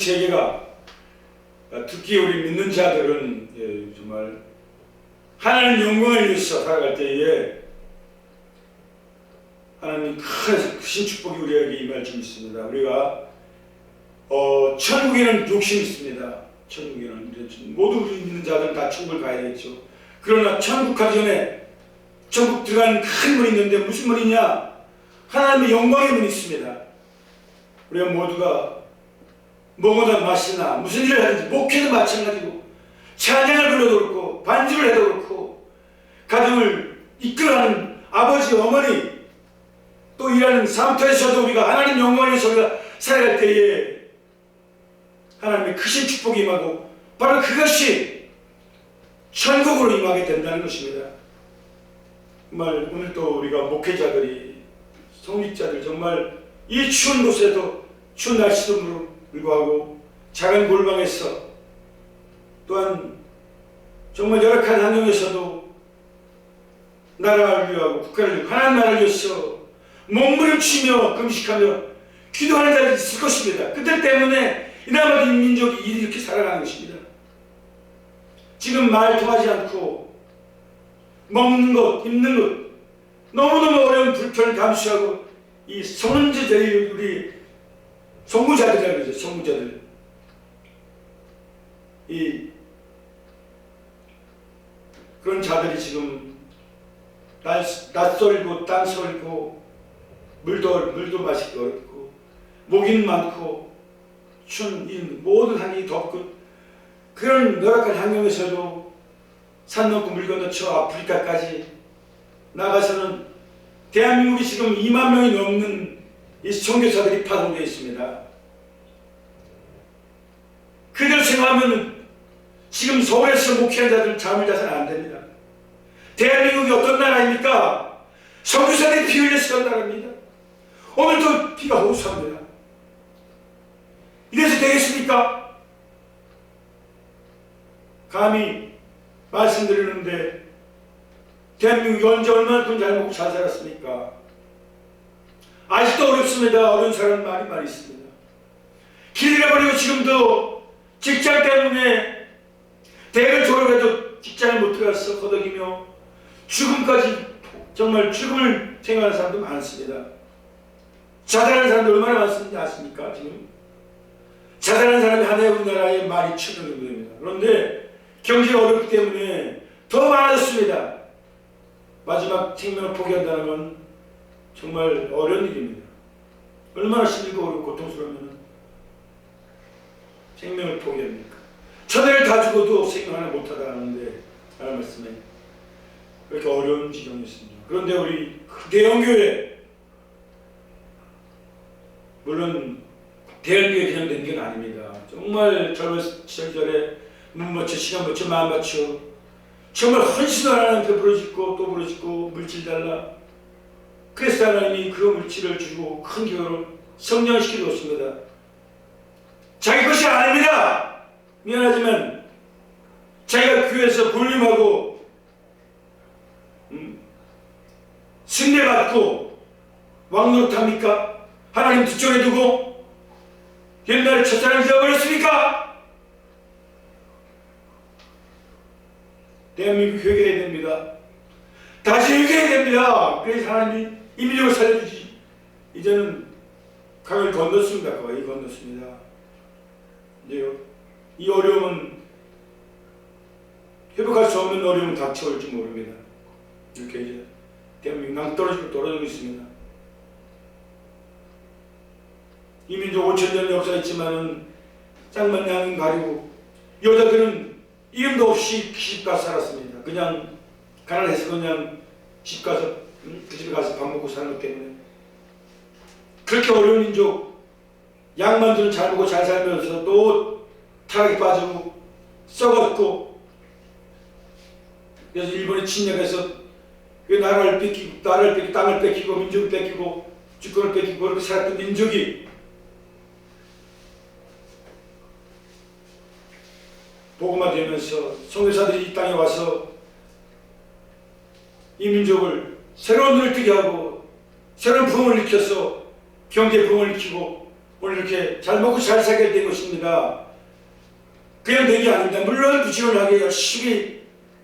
세계가 특히 우리 믿는 자들은 정말 하나님 영광을 위해서 살아갈 때에 하나님 크신 축복이 우리에게 임할 줄 믿습니다. 우리가 천국에는 욕심이 있습니다. 천국에는 모두 우리 믿는 자들은 다 천국을 가야 되겠죠. 그러나 천국 가기 전에 천국 들어가는 큰 문이 있는데 무슨 문이냐? 하나님의 영광의 문이 있습니다. 우리가 모두가 먹어나 마시나 무슨 일을 하든지 목회도 마찬가지고 찬양을 불러도 그렇고 반주를 해도 그렇고 가정을 이끌어가는 아버지 어머니 또 일하는 사업터에서도 우리가 하나님 영광을 위해서 우리가 살아갈 때에 하나님의 크신 축복이 임하고 바로 그것이 천국으로 임하게 된다는 것입니다. 정말 오늘 또 우리가 목회자들이 성직자들 정말 이 추운 곳에도 추운 날씨도 불구하고 작은 골방에서 또한 정말 열악한 환경에서도 나라를 위하고 국가를 위하고 하나님 나라를 위해서 몸부림치며 금식하며 기도하는 자들이 있을 것입니다. 그들 때문에 이 나라 민족이 이렇게 살아가는 것입니다. 지금 말 통하지 않고 먹는 것, 입는 것 너무너무 어려운 불편을 감수하고 이 선원제들이 우리 선구자들이라고 그러죠. 선구자들. 그런 자들이 지금 낯설고 땅설고 물도 마시기 어렵고 모기는 많고 추운 이 모든 환경이 덥고 그런 열악한 환경에서도 산 넘고 물 건너 저 아프리카까지 나가서는 대한민국이 지금 2만 명이 넘는 이 선교사들이 파송되어 있습니다. 그들 생각하면 지금 서울에서 목회한 자들 잠을 자서는 안 됩니다. 대한민국이 어떤 나라입니까? 선교사들이 피 흘려서 간 나라입니다. 오늘도 비가 호수합니다. 이래서 되겠습니까? 감히 말씀드리는데 대한민국이 언제 얼마나 돈 잘 먹고 잘 살았습니까? 아직도 어렵습니다. 어려운 사람 많이 있습니다. 길 잃어버리고 지금도 직장 때문에 대학을 졸업해도 직장에 못 들어가서 거덕이며 죽음까지 정말 죽음을 생각하는 사람도 많습니다. 자살하는 사람도 얼마나 많습니까? 아십니까? 지금 자살하는 사람이 한 해 우리나라에 12,000명 정도 됩니다. 그런데 경제가 어렵기 때문에 더 많아졌습니다. 마지막 생명을 포기한다는 건 정말 어려운 일입니다. 얼마나 힘들고 어렵고 고통스러우면 생명을 포기합니까? 천혜를 다 주고도 생명 하나 못하다 하는데 하는 말씀에 그렇게 어려운 지경이었습니다. 그런데 우리 대형교회 물론 대형교회 그냥 된 게 아닙니다. 정말 젊은 시절에 눈 맞춰 시간 맞춰 마음 맞춰 정말 헌신을 하나님께 부르짖고 또 부르짖고 물질 달라. 그래서 하나님이 그 물질을 주고 큰 교회를 성장시키고 있습니다. 자기 것이 아닙니다. 미안하지만 자기가 교회에서 불림하고 승례받고 왕노릇합니까? 하나님 뒷전에 두고 옛날에 첫사랑 잊어버렸습니까? 대한민국 회개해야 됩니다. 다시 회개해야 됩니다. 그래서 하나님이 이 민족을 살려주지. 이제는 강을 건넜습니다. 거의 건넜습니다. 이제요. 이 어려움은 회복할 수 없는 어려움은 닥쳐올지 모릅니다. 이렇게 이제 대한민국 떨어지고 있습니다. 이 민족 5,000년 역사 있지만은 쌍만 양은 가리고 여자들은 이름도 없이 시집가서 살았습니다. 그냥 가난해서 그냥 집 가서 그 집에 가서 밥 먹고 사는 것 때문에 그렇게 어려운 민족 양만들은 잘 먹고 잘 살면서 또 타락에 빠지고 썩었고 그래서 일본이 침략해서 그 나라를 뺏기고 땅을 뺏기고 민족을 뺏기고 주권을 뺏기고 그렇게 살았던 민족이 복음화 되면서 선교사들이 이 땅에 와서 이 민족을 새로운 눈을 뜨게 하고 새로운 부흥을 일으켜서 경제 부흥을 일으키고 오늘 이렇게 잘 먹고 잘 살게 된 것입니다. 그냥 된 게 아닙니다. 물론 부지런하게 열심히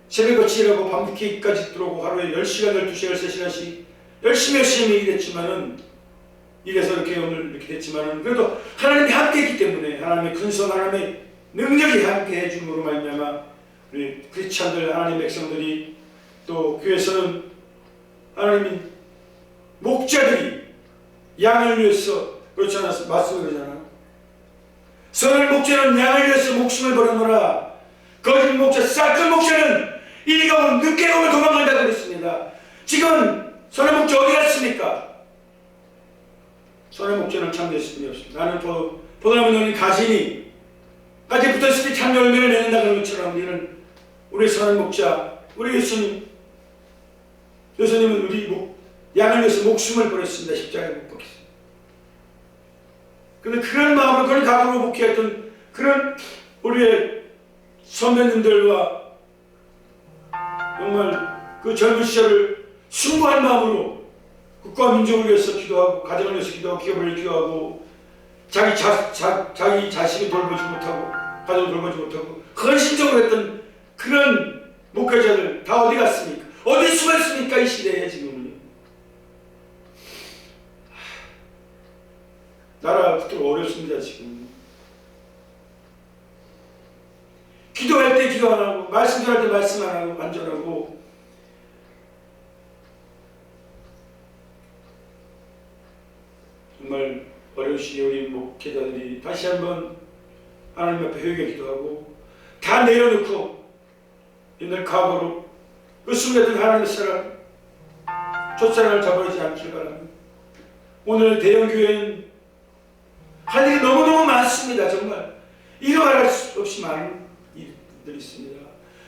새벽같이 일하고 밤늦게까지 들어오고 하루에 10시간, 12시간, 13시간씩 열심히 일했지만은 이래서 이렇게 오늘 이렇게 됐지만은 그래도 하나님이 함께 했기 때문에 하나님의 큰손 하나님의 능력이 함께 해줌으로 말미암아 우리 크리스찬들 하나님 백성들이 또 교회에서는 하나님이 목자들이 양을 위해서 그렇지 않았어? 말씀을 그러잖아. 선을 목자는 양을 위해서 목숨을 버리노라. 거짓 목자, 싹큰 목자는 이리 가면 늦게 가면 도망간다고 그랬습니다. 지금 선의 목자 어디 갔습니까? 선의 목자는 참되심이 없습니다. 나는 포도나무 너는 가지 붙었을 때 참 열매를 맺는다 그런 것처럼 우리는 우리 선의 목자, 우리 예수님은 우리 양을 위해서 목숨을 버렸습니다. 십자가에 못 박혔습니다. 그런데 그런 마음으로 그런 각오로 목회했던 그런 우리의 선배님들과 정말 그 젊은 시절을 숭고한 마음으로 국가와 민족을 위해서 기도하고 가정을 위해서 기도하고 기업을 위해서 기도하고 자기 자식을 돌보지 못하고 가정을 돌보지 못하고 헌신적으로 했던 그런 목회자들 다 어디 갔습니까? 어디 숨었습니까? 이 시대에 지금은요. 나라 붙들고 어렵습니다. 지금 기도할 때 기도 안 하고 말씀 전할 때 말씀 안 하고 안전하고 정말 어려운 시기에 우리 목회자들이 다시 한번 하나님 앞에 회개 기도하고 다 내려놓고 옛날 과거로 그 숨겼던 하나님의 사랑 첫사랑을 저버리지 않길 바랍니다. 오늘 대형교회는 할 일이 너무너무 많습니다. 정말 이루 말할 수 없이 많은 일들이 있습니다.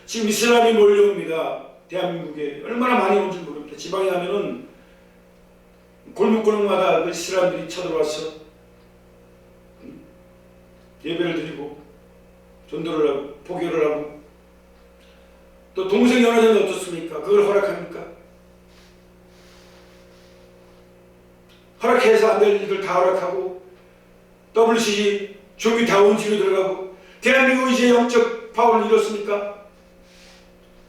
지금 이슬람이 몰려옵니다. 대한민국에 얼마나 많이 온지 모릅니다. 지방에 가면은 골목골목마다 그 이슬람들이 쳐들어와서 예배를 드리고 전도를 하고 포교를 하고 또 동성 연애는 어떻습니까? 그걸 허락합니까? 허락해서 안 될 일들 다 허락하고 WCG 조기 다원지로 들어가고 대한민국 이제 영적 파워를 이뤘습니까?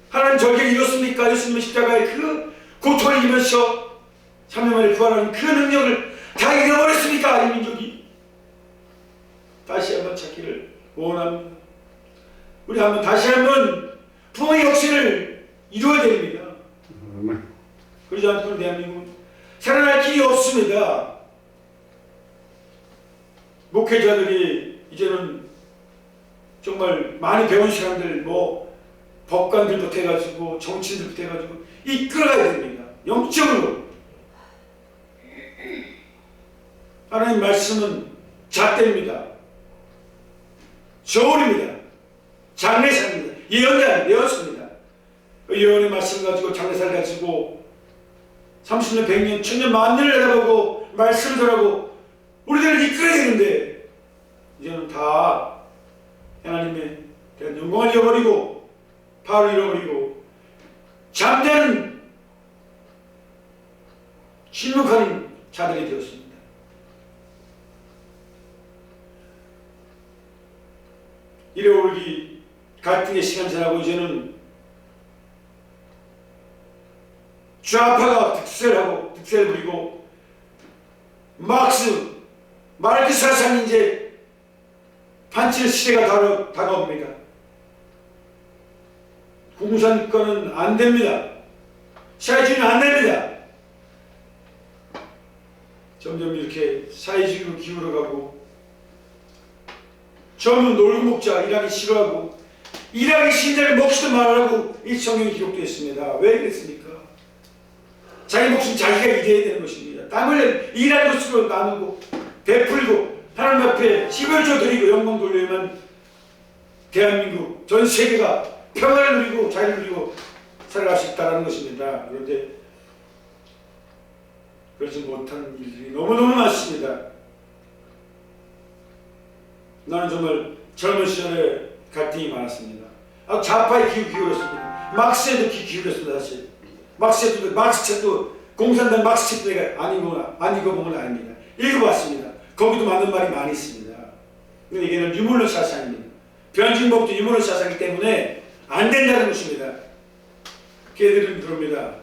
하나님 절개를 이뤘습니까? 예수님의 십자가의 그 고통을 이기면서 3년 만에 부활하는 그 능력을 다 잃어버렸습니까? 이 민족이 다시 한번 찾기를 원합니다. 우리 한번 다시 한번 부흥의 역사를 이루어야 됩니다. 그러지 않고는 대한민국은 살아날 길이 없습니다. 목회자들이 이제는 정말 많이 배운 사람들 법관들부터 해가지고 정치인들부터 해가지고 이끌어가야 됩니다. 영적으로 하나님 말씀은 잣대입니다. 저울입니다. 장례사입니다. 예언습니다. 그 예언의 말씀 가지고 장례사를 가지고 30년, 100년, 1000년, 만년을 내다보고 말씀을 전하고 우리들을 이끌어야 되는데 이제는 다 하나님의 대한 영광을 잃어버리고 파를 잃어버리고 잠자는 침묵하는 자들이 되었습니다. 이래 오르기 갈등의 시간 지나고 이제는 좌파가 득세를 부리고 마르크 사상이 이제 판칠 시대가 다가옵니다. 공산권은 안 됩니다. 사회주의는 안 됩니다. 점점 이렇게 사회주의로 기울어가고 젊은 놀고 먹자 일하기 싫어하고 일하기 신자를 먹지도 말라고 이 성경에 기록되어 있습니다. 왜 그랬습니까? 자기 목숨 자기가 이겨야 되는 것입니다. 땀을 일하는 것으로 나누고 베풀고 하나님 앞에 힘을 줘드리고 영광 돌려야만 대한민국 전 세계가 평화를 누리고 자유를 누리고 살아갈 수 있다는 것입니다. 그런데 그러지 못하는 일들이 너무너무 많습니다. 나는 정말 젊은 시절에 갈등이 많았습니다. 좌파에 귀 기울였습니다. 막스에도 귀 기울였습니다. 사실 막스 책도 공산당 막스 책도 내가 안 읽어본 건 아닙니다. 읽어봤습니다. 거기도 맞는 말이 많이 있습니다. 근데 이게는 유물론 사상입니다. 변증법도 유물론 사상이기 때문에 안 된다는 것입니다. 걔들은 그럽니다.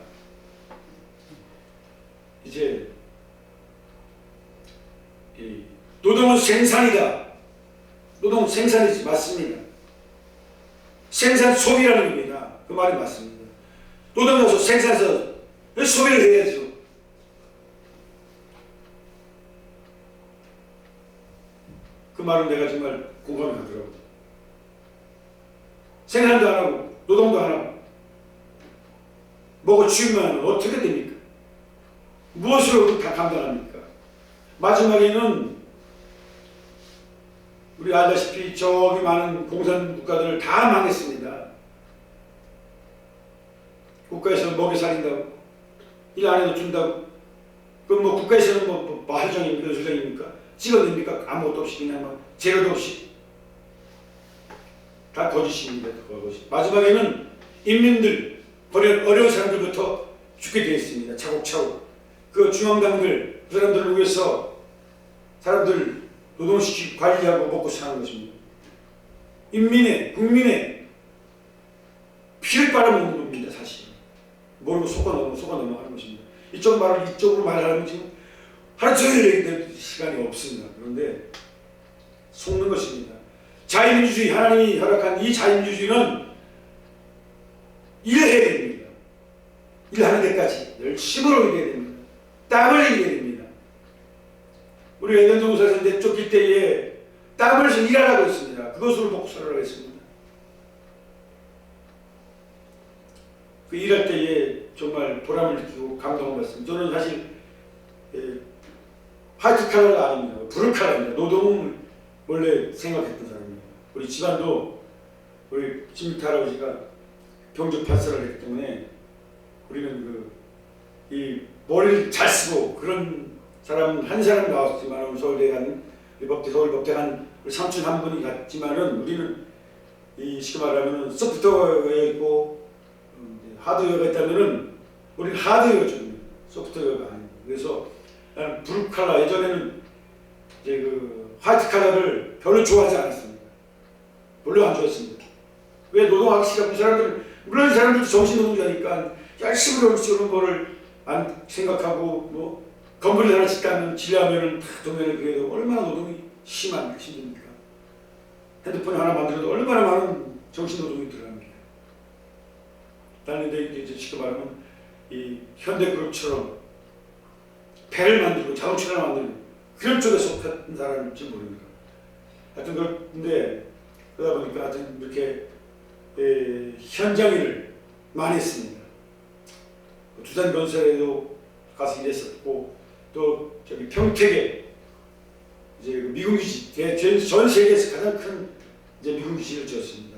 이제 노동은 생산이다. 노동은 생산이지 맞습니다. 생산 소비라는 겁니다. 그 말이 맞습니다. 노동자서 생산해서 소비를 해야죠. 그 말은 내가 정말 공감이 가더라고요. 생산도 안 하고 노동도 안 하고 먹어 치우면 하면 어떻게 됩니까? 무엇으로 다 감당합니까? 마지막에는 우리 알다시피 저기 많은 공산 국가들 다 망했습니다. 국가에서 먹여 살린다고 일 안 해도 준다고 그럼 뭐 국가에서는 뭐 할정입니까? 요술정입니까? 찍어냅니까? 아무것도 없이 그냥 뭐 재료도 없이 다 거짓입니다. 거짓. 마지막에는 인민들 어려운 사람들부터 죽게 되어 있습니다. 차곡차곡 그 중앙당들 그 사람들을 위해서 사람들 노동시키고 관리하고 먹고 사는 것입니다. 국민의 피를 빨아먹는 겁니다. 사실 모르고 속아 넘어가는 것입니다. 이쪽으로 말하면 지금 하루 종일 얘기할 시간이 없습니다. 그런데 속는 것입니다. 자유민주주의, 하나님이 허락한 이 자유민주주의는 일해야 됩니다. 일하는 데까지 열심으로 일해야 됩니다. 땀을 흘려야 됩니다. 우리 애견동사에서 이제 쫓길 때에 땀을 흘려서 일하라고 했습니다. 그것으로 먹고 살아라고 했습니다. 그 일할 때에 정말 보람을 느끼고 감동을 받습니다. 저는 사실 화이트 칼라가 아닙니다. 브루 칼라입니다. 노동을 원래 생각했던 사람입니다. 우리 집안도 우리 진미태 할아버지가 병주 판사를 했기 때문에 우리는 이 머리를 잘 쓰고 그런 사람 한 사람 나왔지만 서울대 간 서울법대 간 우리 삼촌 한 분이 갔지만은 우리는 이 쉽게 말하면은 소프트웨어가 있고 하드웨어가 있다면은 우리는 하드웨어죠. 소프트웨어가 아니고. 그래서 나는 브루 칼라 예전에는 이제 그 화이트 칼라를 별로 좋아하지 않았습니다. 별로 안 좋아했습니다. 왜 노동하기 싫어? 그 사람들 물론 이 사람들도 정신노동자니까 열심히 그런 거를 안 생각하고 뭐 건물을 하나 짓다면 지려면은 다 도면을 그래도 얼마나 노동이 힘듭니까? 핸드폰 하나 만들어도 얼마나 많은 정신노동이 들어갑니까? 나는 이제 쉽게 말하면 이 현대그룹처럼 배를 만들고 자동차를 만드는 그런 쪽에 속한 사람일지 모릅니다. 하여튼 그런데 그러다 보니까 하여튼 이렇게 현장 일을 많이 했습니다. 두산건설에도 가서 일했었고 또 저기 평택에 이제 미군기지 전 세계에서 가장 큰 이제 미군기지를 지었습니다.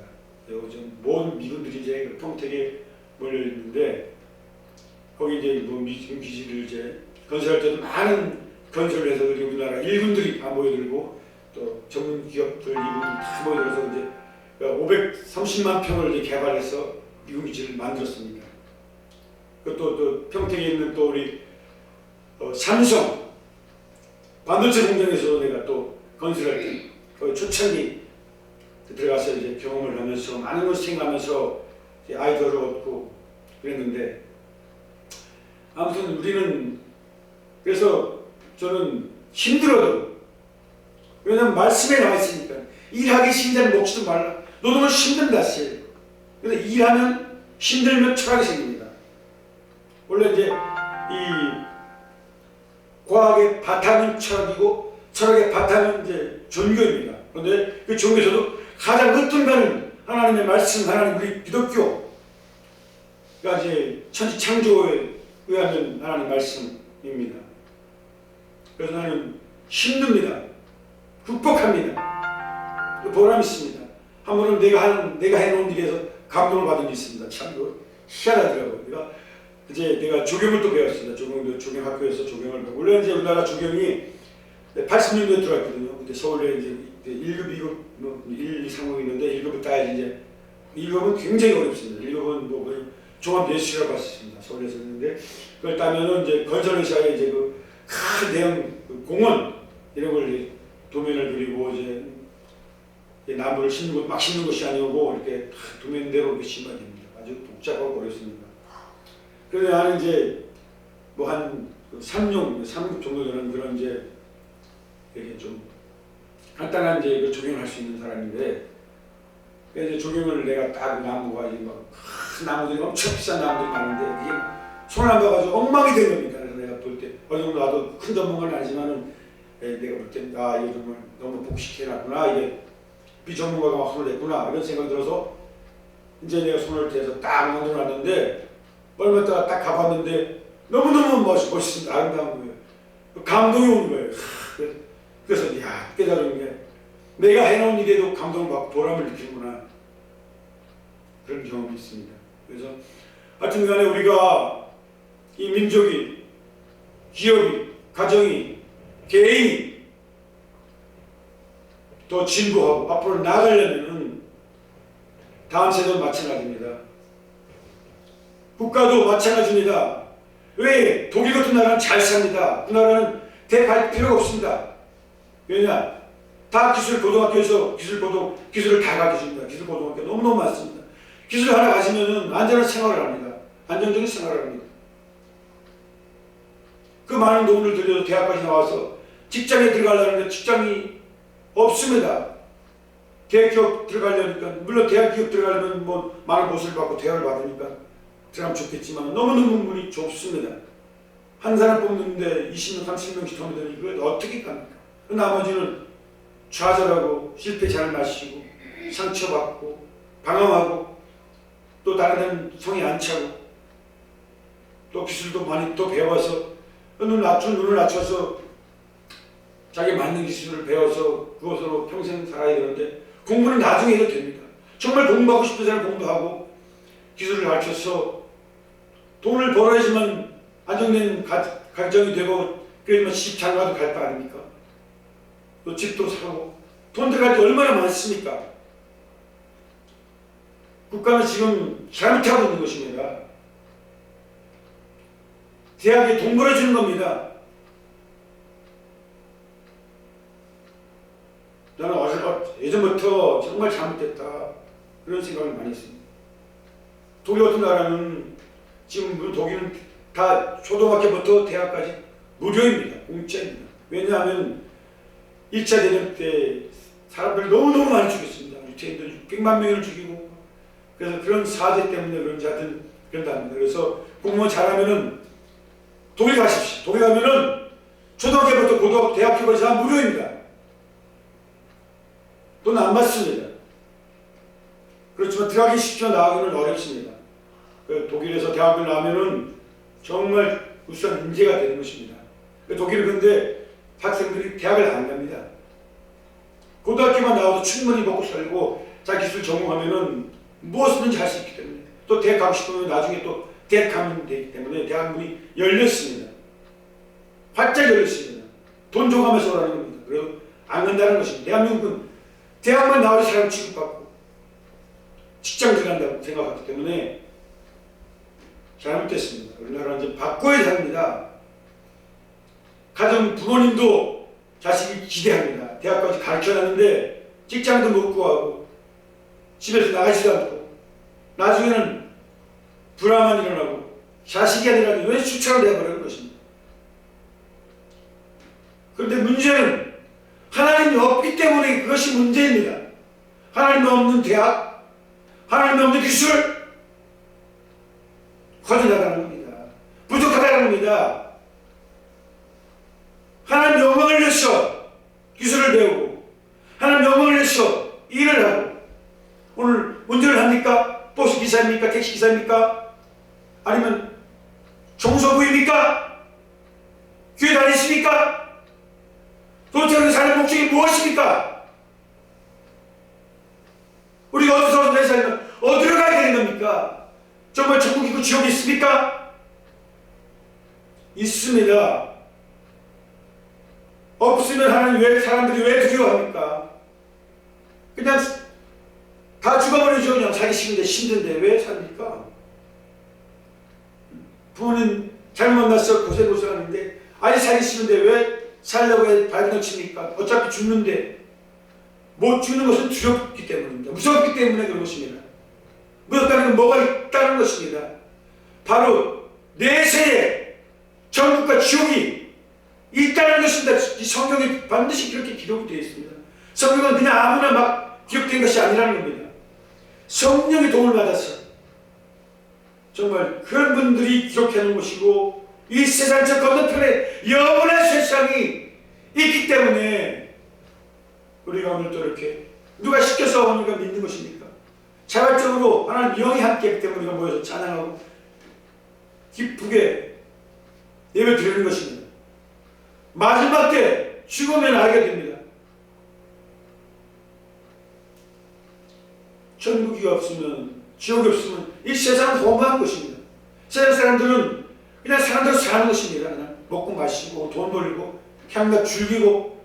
요즘 모든 미군들이 이제 평택에 몰려 있는데 거기 이제 뭐 미군기지를 이제 건설할 때도 많은 건설을 해서 우리나라 일군들이 다 모여들고 또 전문 기업들 일군들이 다 모여들어서 이제 530만 평을 이제 개발해서 미군기지를 만들었습니다. 또 평택에 있는 또 우리 삼성 반도체 공장에서 내가 또 건설할 때 거기 초창기 들어가서 이제 경험을 하면서 많은 것을 생각하면서 아이디어를 얻고 그랬는데 아무튼 우리는 그래서 저는 힘들어도 왜냐면 말씀에 나와 있으니까 일하기 힘들면 먹지도 말라. 노동은 힘든다 했어요. 그래서 일하면 힘들면 철학이 생깁니다. 원래 이제 이 과학의 바탕은 철학이고 철학의 바탕은 이제 종교입니다. 그런데 그 종교에서도 가장 으뜸가는 하나님의 말씀, 하나님 우리 기독교가 이제 천지 창조에 의하면 하나님 말씀입니다. 그래서 나는 힘듭니다. 극복합니다. 보람 있습니다. 한 번은 내가 해놓은 일에서 감동을 받은 게 있습니다. 참 희한하더라고요. 내가 조경을 또 배웠습니다. 조경학교에서 조경을 배우고 원래 이제 우리나라 조경이 80년도에 들어왔거든요. 근데 서울에 이제 1급, 2급, 1, 2, 3급 있는데 1급을 따야지 이제 1급은 굉장히 어렵습니다. 1급은 뭐 거의 종합예술이라고 할 수 있습니다. 서울에서 했는데 그걸 따면은 이제 건설회사에 이제 그 큰 대형 공원 이런 걸 도면을 그리고 이제 나무를 심는 것, 막 심는 것이 아니고 이렇게 도면대로 이렇게 심어야 됩니다. 아주 복잡하고 어렵습니다. 그런데 나는 이제 뭐 한 3년, 3급 정도 되는 그런 이제 이렇게 좀 간단한 이제 이걸 조경할 수 있는 사람인데, 그래서 이제 조경을 내가 딱 나무가 이제 막 큰 나무들이 엄청 비싼 나무들이 많은데 이게 손을 안 봐가지고 엉망이 된 겁니다. 그래서 내가 볼 때 어느 정도 나도 큰 전문가는 아니지만은 내가 볼 때 아 이거 정말 너무 복식해놨구나, 이게 비전문가가 막 손을 냈구나 이런 생각이 들어서 이제 내가 손을 대서 딱 만들어놨는데 얼마 있다가 딱 가봤는데 너무너무 멋있습니다. 아름다운 거예요. 감동이 오는 거예요. 그래서 야 깨달은 게 내가 해놓은 일에도 감동을 받고 보람을 느끼는구나, 그런 경험이 있습니다. 그래서 하여튼 간에 우리가 이 민족이, 기업이, 가정이, 개인이 더 진보하고 앞으로 나아가려면 다음 세대도 마찬가지입니다. 국가도 마찬가지입니다. 왜? 독일 같은 나라는 잘 삽니다. 그 나라는 대할 필요가 없습니다. 왜냐? 다 기술 고등학교에서 기술을 다 가르쳐줍니다. 기술 고등학교 너무너무 많습니다. 기술 하나 가지면 안전한 생활을 합니다. 안정적인 생활을 합니다. 그 많은 돈을 들여서 대학까지 나와서 직장에 들어가려는데 직장이 없습니다. 대기업 들어가려니까, 물론 대기업 들어가려면 뭐 많은 보수를 받고 대우를 받으니까 들어가면 좋겠지만 너무너무 문이 좁습니다. 한 사람 뽑는데 20명, 30명씩 도면 이거 어떻게 갑니까? 나머지는 좌절하고 실패 잘 마시고 상처받고 방황하고 또 다른 데는 성이 안 차고 또 기술도 많이 또 배워서 눈을 낮춰서 자기 맞는 기술을 배워서 그것으로 평생 살아야 되는데 공부는 나중에 해도 됩니다. 정말 공부하고 싶은 사람 공부하고 기술을 가르쳐서 돈을 벌어야지만 안정된 가정이 되고 그러면 시집 장가도 갈 거 아닙니까? 또 집도 사고 돈 들어갈 게 얼마나 많습니까? 국가는 지금 잘못하고 있는 것입니다. 대학에 돈 벌어주는 겁니다. 나는 예전부터 정말 잘못됐다 그런 생각을 많이 했습니다. 독일 같은 나라는 지금 독일은 다 초등학교부터 대학까지 무료입니다. 공짜입니다. 왜냐하면 1차 대전 때 사람들 너무너무 많이 죽였습니다. 유태인들 600만 명을 죽이고, 그래서 그런 사죄 때문에 그런지 하여튼 그런답니다. 그래서 공무원 잘하면은 독일 가십시오. 독일 가면은 초등학교부터 고등학교, 대학교까지 다 무료입니다. 돈 안 받습니다. 그렇지만 들어가기 쉽지만 나가기는 어렵습니다. 독일에서 대학을 나오면은 정말 우수한 인재가 되는 것입니다. 독일은 근데 학생들이 대학을 안 갑니다. 고등학교만 나와도 충분히 먹고 살고 자기 기술 전공하면은 무엇이든지 할 수 있기 때문에, 또 대학 가고 싶으면 나중에 또 대학 가면 되기 때문에 대학 문이 열렸습니다. 활짝 열렸습니다. 돈 줘가면서 오라는 겁니다. 그리고 안 간다는 것입니다. 대한민국은 대학만 나와도 사람 취급받고 직장 들어간다고 생각하기 때문에 잘못됐습니다. 우리나라는 이제 바꿔야 합니다. 가정 부모님도 자식이 기대합니다. 대학까지 가르쳐놨는데 직장도 못 구하고 집에서 나가지도 않고 나중에는 불화만 일어나고 자식이 아니라 왜 수차로 되어버리는 것입니다. 그런데 문제는 하나님이 없기 때문에 그것이 문제입니다. 하나님이 없는 대학, 하나님이 없는 기술, 거짓하다는 겁니다. 부족하다는 겁니다. 하나님 영광을 위해서 기술을 배우고 하나님 영광을 위해서 일을 하고, 오늘 운전을 합니까? 버스 기사입니까? 택시 기사입니까? 아니면 종소부입니까? 교회 다니십니까? 도대체 우리 사는 목적이 무엇입니까? 우리가 어디서 내 살면 어디로 가야 되는 겁니까? 정말 천국이 있고 지옥이 있습니까? 있습니다. 없으면 하나님 왜 사람들이 왜 두려워합니까? 그냥 다 죽어버리죠. 그냥 자기 힘든데 왜 삽니까? 부모님 잘못 만났어 고생하는데 아니 살기 싫은데 왜 살려고 해 발등칩니까? 어차피 죽는데 못 죽는 것은 두렵기 때문입니다. 무섭기 때문에 그런 것입니다. 무섭다는 건 뭐가 있다는 것입니다. 바로 내세에 천국과 지옥이 있다는 것입니다. 이 성경에 반드시 그렇게 기록이 되어 있습니다. 성경은 그냥 아무나 막 기록된 것이 아니라는 겁니다. 성령의 도움을 받아서 정말 그런 분들이 기록해 놓은 것이고 이 세상 저 건너편에 영원한 세상이 있기 때문에 우리가 오늘 또 이렇게 누가 시켜서 우리가 믿는 것입니까? 자발적으로 하나님 영이 함께 했기 때문에 우리가 모여서 찬양하고 기쁘게 예배 드리는 것입니다. 마지막 때 죽으면 알게 됩니다. 천국이 없으면 지옥이 없으면 이 세상은 허무한 것입니다. 세상 사람들은 그냥 사람대로 사는 것입니다. 그냥 먹고 마시고 돈 벌고 향락 즐기고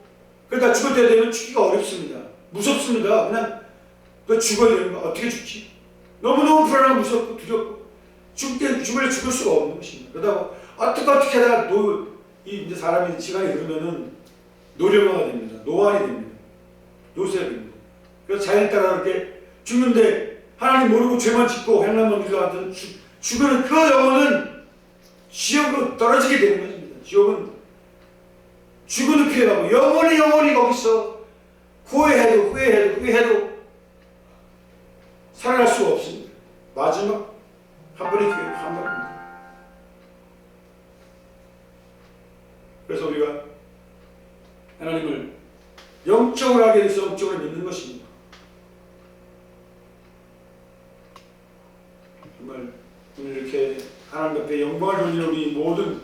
그러다 죽을 때 되면 죽기가 어렵습니다. 무섭습니다. 그냥 너 죽어야 되는 거 어떻게 죽지? 너무너무 불안하고 무섭고 두렵고 죽을 수가 없는 것입니다. 그러다가 어떻게 하다가 이제 사람이 시간이 흐르면은 노령화가 됩니다. 노안이 됩니다. 요새가 됩니다. 그래서 자연 따라 이렇게 죽는데 하나님 모르고 죄만 짓고 행람만 일어났던 죽으면 그 영혼은 지옥으로 떨어지게 되는 것입니다. 지옥은 죽은 피해 가고 영원히 거기서 후회해도 살아날 수가 없습니다. 마지막 한 번의 기회 한 번입니다. 그래서 우리가 하나님을 영적으로 하게 돼서 영적으로 믿는 것입니다. 정말 오늘 이렇게 하나님 앞에 영광을 돌리는 우리 모든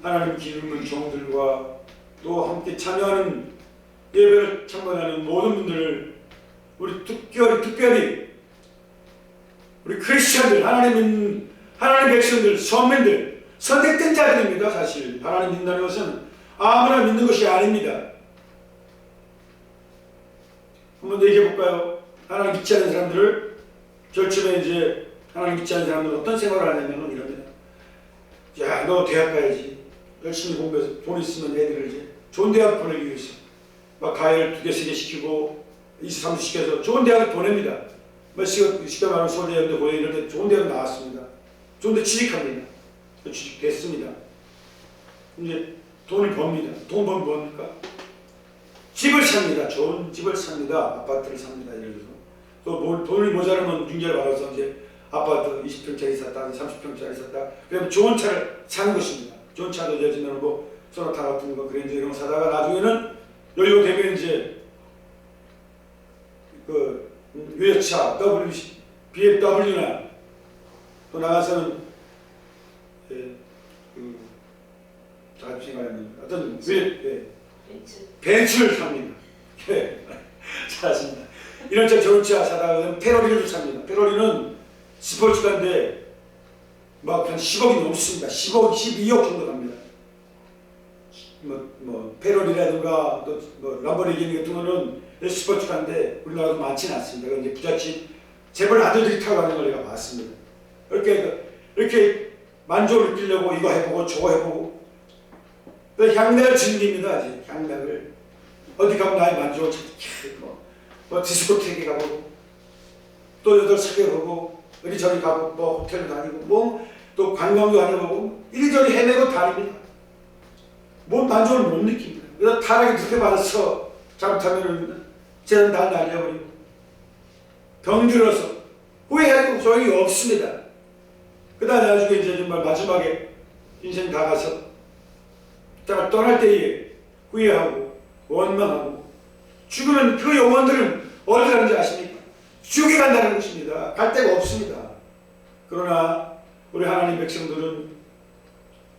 하나님 기름은 종들과 또 함께 참여하는 예배를 참관하는 모든 분들을 우리 특별히 우리 크리스천들, 하나님 백성들, 선민들, 선택된 자들입니다. 사실 하나님 믿는다는 것은 아무나 믿는 것이 아닙니다. 한번 얘기해 볼까요? 하나님 믿지 않는 사람들을 절침에 이제 하나님 믿지 않는 사람들은 어떤 생활을 하냐면 이럽니다. 야, 너 대학 가야지. 열심히 공부해서 돈 있으면 애들을 이제 좋은 대학 보내기 위해서 막 과외를 2개, 3개 시키고 20, 30 시켜서 좋은 대학을 보냅니다. 쉽게 말하면 서울대학교 고대 이런 데 좋은 대학 나왔습니다. 좋은 데 취직합니다. 취직됐습니다. 이제 돈을 법니다. 돈 벌면 뭡니까? 집을 삽니다. 좋은 집을 삽니다. 아파트를 삽니다. 예를 들어서 또 돈이 모자라면 융자를 받아서 이제 아파트 20평짜리 샀다, 30평짜리 샀다. 그러면 좋은 차를 사는 것입니다. 좋은 차도 예를 들면 뭐 소나타 같은 거 그랜저 이런 거 사다가 나중에는 여유가 되면 이제 그 외차 BMW나 또 나가서는 잘 생각하는 어떤 벤츠를 삽니다. 잘하십니다. 이런 차 좋은 차 사다가 페로리를 삽니다. 페로리는 스포츠카인데 막 한 10억이 넘습니다. 10억, 12억 정도 갑니다. 페로리라든가 또 람보르기니 같은 거는 스포츠카인데 우리나라도 많지는 않습니다. 이제 부잣집 재벌 아들들이 타고 가는 걸 내가 봤습니다. 이렇게 만족을 느끼려고 이거 해보고 저거 해보고 향락을 즐깁니다. 이제 향락을 어디 가면 나의 만족을 찾고 뭐 디스코테이크 가보고 또 여덟 사격하고 이리저리 가고 뭐 호텔 다니고 뭐 또 관광도 다녀보고 이리저리 헤매고 다닙니다. 뭔 만족을 못 느낍니다. 그래서 타락에 두개 받아서 잘못하면 쟤는 다 날려버리고 병들어서 후회해도 소용이 없습니다. 그 다음에 나중에 이제 정말 마지막에 인생 다 가서 떠날 때에 후회하고 원망하고 죽으면 그 영혼들은 어디 가는지 아십니까? 지옥에 간다는 것입니다. 갈 데가 없습니다. 그러나 우리 하나님 백성들은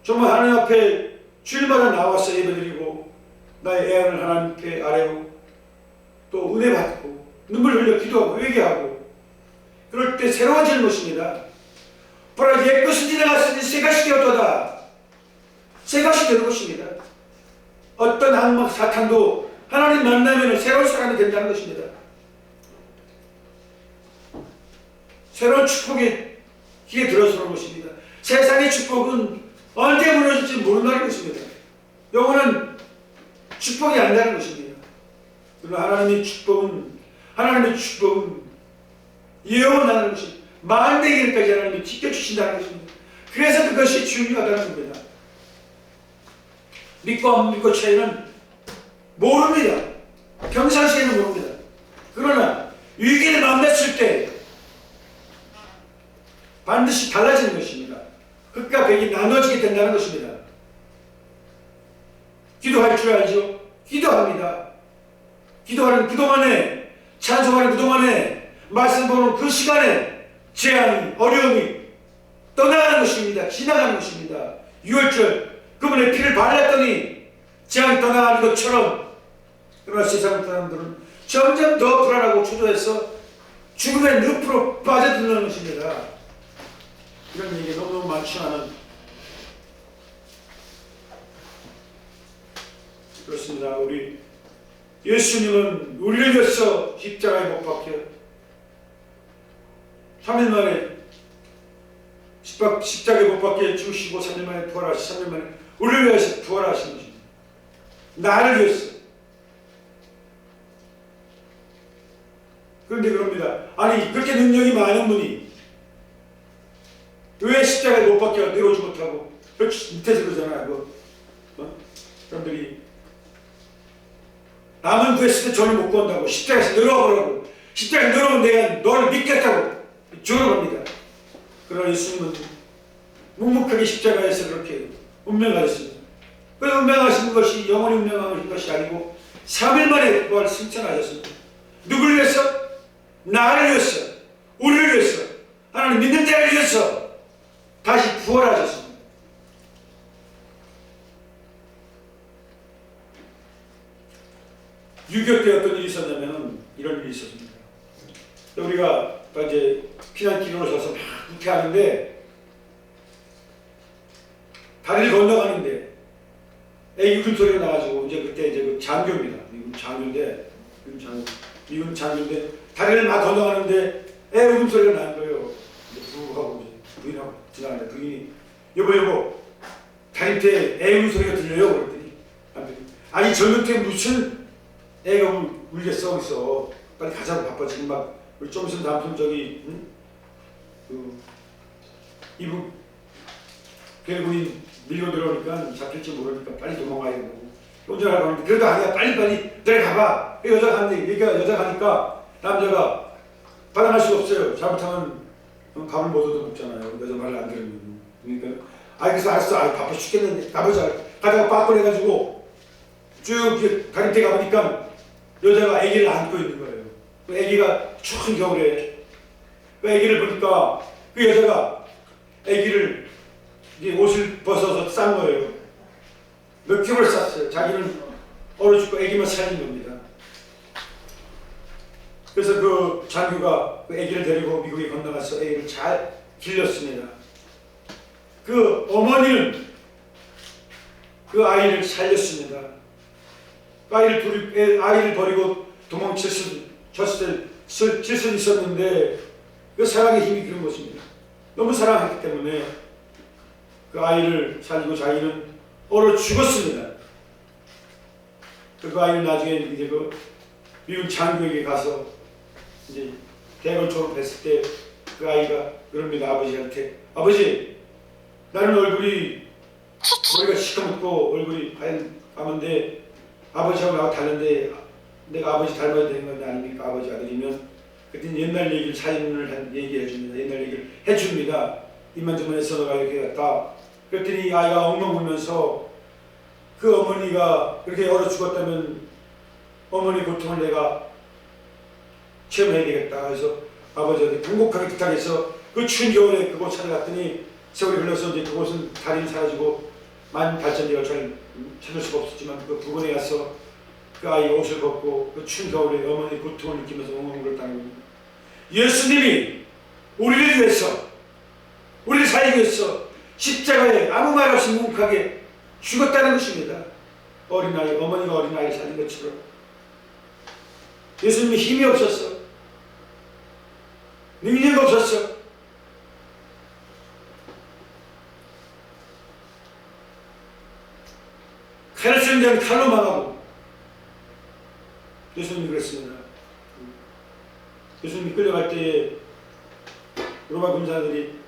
정말 하나님 앞에 주일마다 나와서 예배드리고 나의 애안을 하나님께 아뢰고 또 은혜 받고 눈물 흘려 기도하고 회개하고 그럴 때 새로워지는 것입니다. 보라 옛것은 지나갔으니 새것이 되었도다. 새것이 되는 것입니다. 어떤 악마 사탄도 하나님 만나면 새로운 사람이 된다는 것입니다. 새로운 축복이 귀에 들어서는 것입니다. 세상의 축복은 언제 무너질지 모른다는 것입니다. 영혼은 축복이 아니라는 것입니다. 그러나 하나님의 축복은 예언하는 것입니다. 만대기까지 하나님이 지켜주신다는 것입니다. 그래서 그것이 중요하다는 겁니다. 믿고 안 믿고 차이는 모릅니다. 평상시에는 모릅니다. 그러나 위기를 만났을 때 반드시 달라지는 것입니다. 흑과 백이 나눠지게 된다는 것입니다. 기도할 줄 알죠? 기도합니다. 기도하는 그동안에, 찬송하는 그동안에, 말씀 보는 그 시간에 재앙이, 어려움이 떠나가는 것입니다. 지나가는 것입니다. 6월절 그분의 피를 발랐더니 재앙이 떠나가는 것처럼, 그러나 세상 사람들은 점점 더 불안하고 초조해서 죽음의 늪으로 빠져드는 것입니다. 이런 얘기 너무너무 많지만은 그렇습니다. 우리 예수님은 우리를 위해서 십자가에 못 박혀 3일 만에 십자가에 못 박혀 죽으시고 3일 만에 부활하시 3일 만에 우리를 위해서 부활하신 것입니다. 나를 위해서. 그런데 그럽니다. 아니 그렇게 능력이 많은 분이 왜 십자가에 못 박혀 내려오지 못하고 밑에서 그러잖아요. 사람들이 남은 구했을 때 저를 못 구한다고 십자가에서 내려와 보라고, 십자가에 내려오면 내가 너를 믿겠다고 조롱합니다. 그러나 예수님은 묵묵하게 십자가에서 그렇게 운명하셨습니다. 그 운명하신 것이 영원히 운명하신 것이 아니고 3일 만에 부활 승천하셨습니다. 누구를 위해서? 나를 위해서, 우리를 위해서, 하나님 믿는 자를 위해서 다시 부활하셨습니다. 유교 때 어떤 일이 있었냐면 이런 일이 있었습니다. 우리가 이제 피난길로 서서 막 이렇게 하는데 다리를 건너가는데 애기 울음소리가 나가지고 이제 그때 이제 그 장교입니다. 미군 장교인데 다리를 막 건너가는데 애 울음소리가 나는 거예요. 부하고 부인하고 지나가는데 부인이 여보 다리 밑에 애 울음소리가 들려요. 그랬더니 아니 젊은 때 무슨 애가 울겠어 어디서 빨리 가자고 바빠 지금 막 우리 좀 있으면 남편 저기 이분 괴군이 밀고 들어오니까 잡힐지 모르니까 빨리 도망가야 된다고 운전하라고 하는데 그래도 아니야 빨리 내가 가봐. 여자가 가는데 그러니까 여자가 가니까 남자가 받아갈 수가 없어요. 잘못하면 밥을 못 얻어먹잖아요. 여자 말을 안 들으면. 그러니까 알겠어 바빠 죽겠는데 가보자. 가다가 빠꾸 해가지고 쭉 다리 밑에 가보니까 여자가 아기를 안고 있는 거예요. 그 아기가 추운 겨울에 그 아기를 보니까 그 여자가 아기를 이제 옷을 벗어서 싼 거예요. 몇 겹을 쌌어요. 자기는 얼어 죽고 아기만 살린 겁니다. 그래서 그 장교가 그 아기를 데리고 미국에 건너가서 아기를 잘 길렀습니다. 그 어머니는 그 아이를 살렸습니다. 아이를 버리고 도망칠 수 있었는데 그 사랑의 힘이 그런 것입니다. 너무 사랑했기 때문에 그 아이를 살리고 자기는 얼어 죽었습니다. 그 아이는 나중에 이제 그 미국 장교에게 가서 이제 대학을 졸업했을 때 그 아이가 그럽니다. 아버지한테 아버지 나는 머리가 시커멓고 얼굴이 까만데 아버지하고 나하고 다른데 내가 아버지 닮아야 되는 건 아닙니까? 아버지 아들이면 그때 옛날 얘기를 사연을 얘기해 줍니다. 옛날 얘기를 해줍니다. 이만저만해서 너가 이렇게 갔다. 그랬더니 아이가 엉엉 울면서 그 어머니가 그렇게 얼어 죽었다면 어머니 고통을 내가 체험해야 되겠다. 그래서 아버지한테 간곡하게 부탁해서 그 추운 겨울에 그곳 찾아갔더니 세월이 흘러서 이제 그곳은 다리는 사라지고 발전기가 잘 찾을 수가 없었지만 그 부근에 가서 그 아이 옷을 벗고 그 추운 겨울에 어머니의 고통을 느끼면서 엉엉 울었다는 겁니다. 예수님이 우리를 위해서 우리를 살리기 위해서 십자가에 아무 말 없이 묵묵하게 죽었다는 것입니다. 어린아이, 어머니가 어린아이를 살린 것처럼 예수님이 힘이 없었어. 능력이 없었어. 칼을 쓰는 자는 칼로 망하고 예수님이 끌려갈 때에 로마 군사들이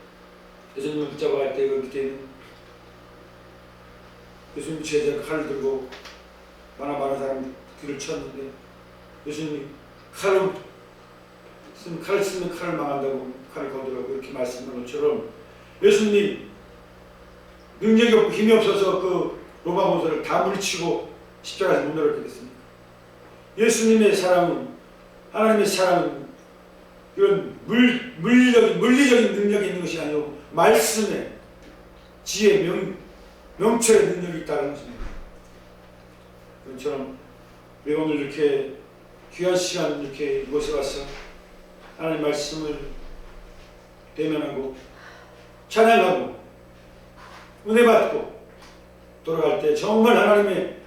예수님을 붙잡아 갈 때 그 밑에 예수님 제자가 칼을 들고 많은 사람 귀를 쳤는데 예수님이 칼을 쓰면 칼을 망한다고 칼을 거두라고 이렇게 말씀한 것처럼 예수님이 능력이 없고 힘이 없어서 그 로마 군사를 다 물리치고 십자가에서 못 내려오게 됐습니다. 예수님의 사랑은, 하나님의 사랑은 이런 물리적인 능력이 있는 것이 아니고 말씀의 지혜, 명철의 능력이 있다는 것입니다. 그처럼 우리 오늘 이렇게 귀한 시간 이렇게 이곳에 와서 하나님의 말씀을 대면하고 찬양하고 은혜 받고 돌아갈 때 정말 하나님의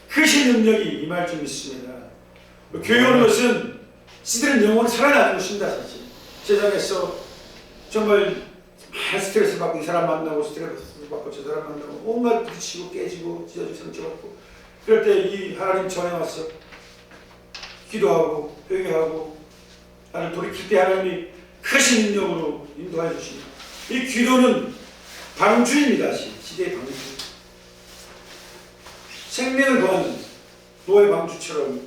크신 능력이 임할 줄 믿습니다. 교회 오는 것은 시들은 영혼이 살아나는 것입니다. 사실 세상에서 정말 스트레스 받고 이 사람 만나고 스트레스 받고 저 사람 만나고 온갖 부딪히고 깨지고 찢어지고 상처받고 그럴 때 이 하나님 전에 와서 기도하고 회개하고 하나님 돌이킬 때 하나님이 크신 능력으로 인도해 주십니다. 이 기도는 방주입니다. 시대의 방주. 생명을 거하는 노아의 방주처럼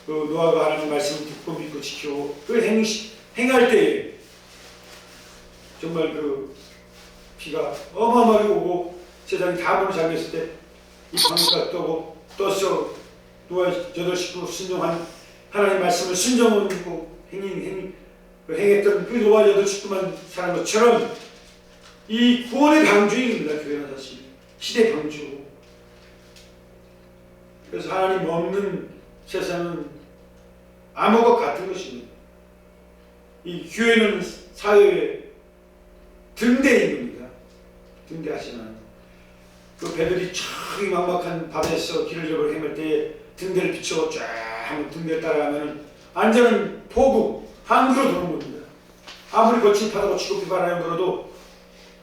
그 노아가 하나님의 말씀을 듣고 믿고 지키고 그걸 행할 때에 정말 그 비가 어마어마하게 오고 세상이 다 문을 잠겼을 때 이 방주가 떠서 노아의 8식구 순종한 하나님의 말씀을 순종하고 행했던 그 노아 8식구만 사는 것처럼 이 구원의 방주입니다. 교회는 사실 시대 방주. 그래서 하나님 없는 세상은 암호가 같은 것입니다. 이 교회는 사회의 등대인 겁니다. 등대하시는 그 배들이 저기 막막한 밤에서 길을 잡으러 헤맬 때 등대를 비추고 쫙 한번 등대를 따라가면 안전한 포구, 항구로 들어오는 겁니다. 아무리 거친 파도가 치고 비바람이 불어도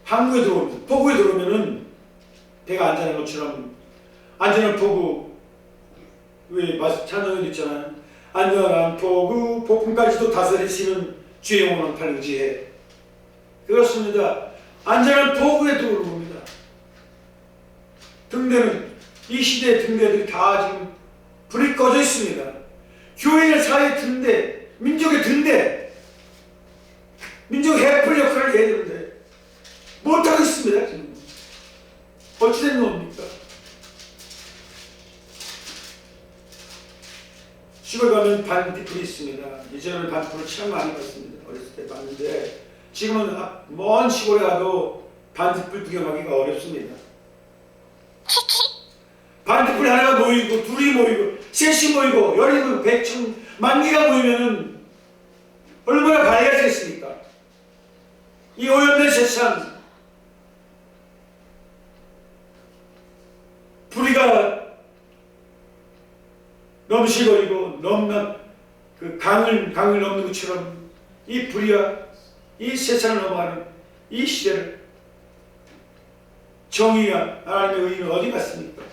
항구에 들어옵니다. 포구에 들어오면은 배가 안전한 것처럼 안전한 포구 왜 찬양이 있잖아요. 안전한 포구 폭풍까지도 다스리시는 주의 영원한 팔 의지해. 그렇습니다. 안전한 포구에 들어오는 겁니다. 등대는 이 시대의 등대들이 다 지금 불이 꺼져 있습니다. 교회의 사회의 등대, 민족의 등대, 민족 해플 역할을 해야 되는데 못하고 있습니다. 지금 어찌된 겁니까? 시골 가면 반딧불이 있습니다. 예전에는 반딧불을 참 많이 봤습니다. 어렸을 때 봤는데 지금은 먼 시골에 가도 반딧불 구경하기가 어렵습니다. 반딧불 하나가 모이고 둘이 모이고 셋이 모이고 열이고 백천 만개가 모이면은 얼마나 밝아지겠습니까? 이 오염된 세상 불이가 넘실거리고 그 강을 넘는 것처럼 이 불이야 이 세상을 넘어가는 이 시대를 정의와 하나님의 의는 어디 갔습니까?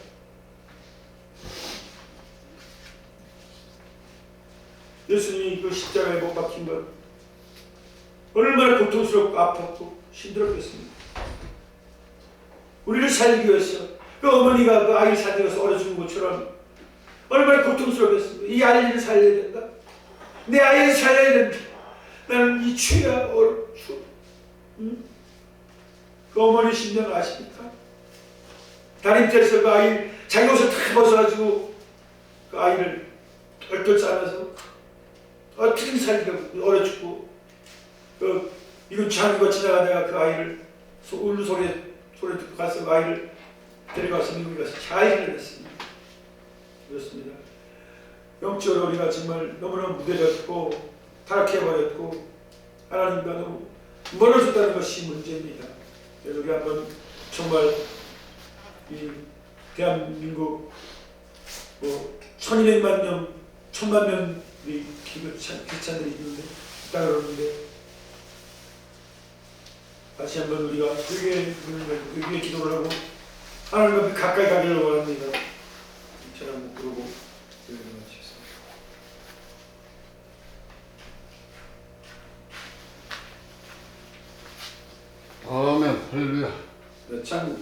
예수님이 그 십자가에 못 박힌 것 얼마나 고통스럽고 아팠고 힘들었겠습니까? 우리를 살리기 위해서 그 어머니가 그 아이를 살리기 위해서 얼어 죽은 것처럼 얼마나 고통스럽겠습니까? 이 아이를 살려야 된다. 내 아이를 살려야 된다. 나는 이 죄야 그 어머니 심정을 아십니까? 다림질에서 그 아이 자기 옷을 다 벗어가지고 그 아이를 똘똘 싸면서 어떻게 살리려고 얼어 죽고 이건 자기가 지나가다가 그 아이를 우는 소리 듣고 가서 그 아이를 데려가서 미국에 가서 자의를 했습니다. 그렇습니다. 영적으로 우리가 정말 너무나 무뎌졌고 타락해버렸고 하나님과 너무 멀어졌다는 것이 문제입니다. 그래서 우리 한번 정말 이 대한민국 1200만 명, 1000만 명 우리 크리스찬들이 있는데 있다 그러는데 다시 한번 우리가 그에게 기도를 하고 하나님 앞에 가까이 가기를 원합니다. 제가 한번 부르고 기도를 마치겠습니다. 할렐루야. 참